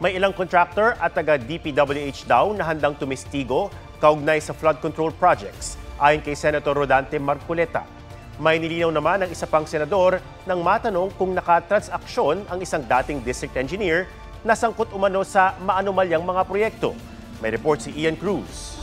May ilang contractor at taga-DPWH daw na handang tumistigo kaugnay sa flood control projects, ayon kay Senator Rodante Marcoleta. May nilinaw naman ng isa pang senador nang matanong kung nakatransaksyon ang isang dating district engineer na sangkot umano sa maanumalyang mga proyekto. May report si Ian Cruz.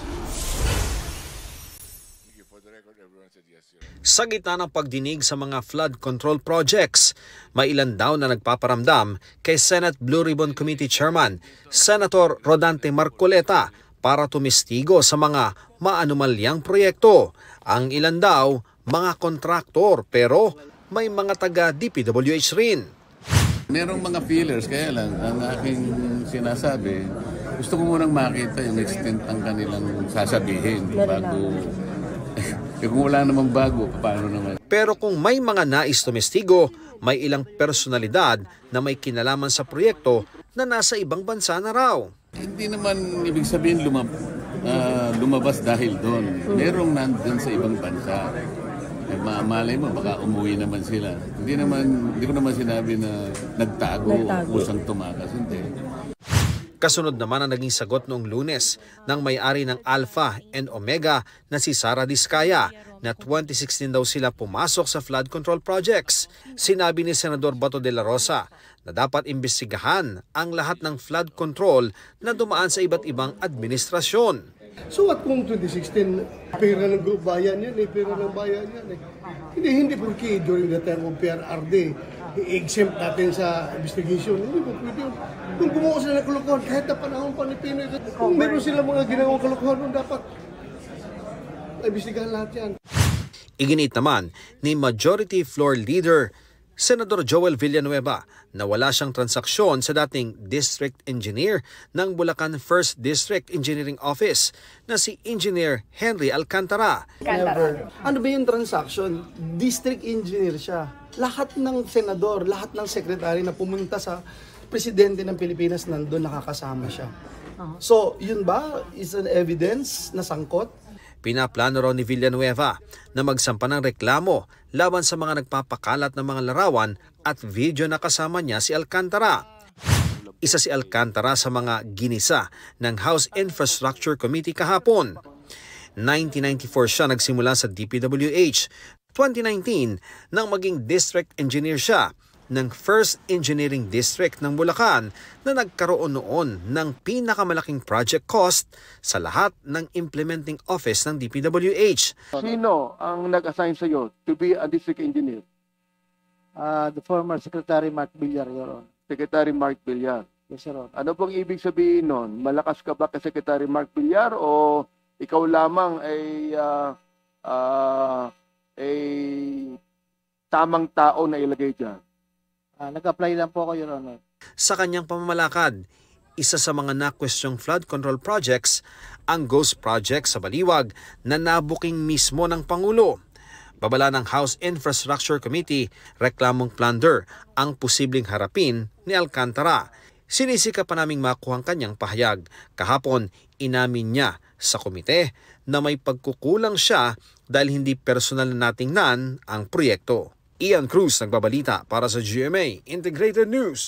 Sa gitna ng pagdinig sa mga flood control projects, may ilan daw na nagpaparamdam kay Senate Blue Ribbon Committee Chairman, Senator Rodante Marcoleta, para tumistigo sa mga maanumalyang proyekto. Ang ilan daw, mga kontraktor, pero may mga taga-DPWH rin. Merong mga feelers, kaya lang, ang aking sinasabi, gusto ko munang makita yung extent ang kanilang sasabihin bago. Kung wala namang bago, paano naman? Pero kung may mga nais tumestigo, may ilang personalidad na may kinalaman sa proyekto na nasa ibang bansa na raw. Hindi naman ibig sabihin lumabas dahil doon. Merong nandun sa ibang bansa. Malay mo, baka umuwi naman sila. Hindi ko naman sinabi na nagtago. Kusang tumakas. Hindi. Kasunod naman ang naging sagot noong Lunes ng may-ari ng Alpha and Omega na si Sara Diskaya na 2016 daw sila pumasok sa flood control projects. Sinabi ni Senador Bato de la Rosa na dapat imbestigahan ang lahat ng flood control na dumaan sa iba't ibang administrasyon. So at kung 2016, pera ng bayan yan pera ng bayan yan Hindi porque during the time of PRRD, i-exempt natin sa investigation. Hindi po pwede yun. Kung gumawa sila ng kalokohan, kahit na panahon pa ni Pinoy, kung meron sila mga ginawang kalokohan, dapat imbestigahan lahat yan. Iginit naman ni Majority Floor Leader Senador Joel Villanueva na wala siyang transaksyon sa dating District Engineer ng Bulacan 1st District Engineering Office na si Engineer Henry Alcantara. Never. Ano ba yung transaction? District Engineer siya. Lahat ng senador, lahat ng sekretary na pumunta sa presidente ng Pilipinas nandun nakakasama siya. So, yun ba is an evidence na sangkot? Pinaplano raw ni Villanueva na magsampa ng reklamo laban sa mga nagpapakalat ng mga larawan at video na kasama niya si Alcantara. Isa si Alcantara sa mga ginisa ng House Infrastructure Committee kahapon. 1994 siya nagsimula sa DPWH. 2019 nang maging district engineer siya ng 1st Engineering District ng Bulacan na nagkaroon noon ng pinakamalaking project cost sa lahat ng implementing office ng DPWH. Sino ang nag-assign sa iyo to be a district engineer? The former Secretary Mark Villar, Your Honor. Secretary Mark Villar. Yes, Your Honor. Ano pong ibig sabihin nun? Malakas ka ba kay Secretary Mark Villar o ikaw lamang ay tamang tao na ilagay dyan? Nag-apply lang po ako, Your Honor. Sa kanyang pamamalakad, isa sa mga na-questioning flood control projects, ang Ghost Project sa Baliwag na nabuking mismo ng Pangulo. Babala ng House Infrastructure Committee, reklamong plunder ang posibleng harapin ni Alcantara. Sinisika pa naming makuha ang kanyang pahayag. Kahapon, inamin niya sa komite na may pagkukulang siya dahil hindi personal na natingnan ang proyekto. Ian Cruz nagbabalita para sa GMA Integrated News.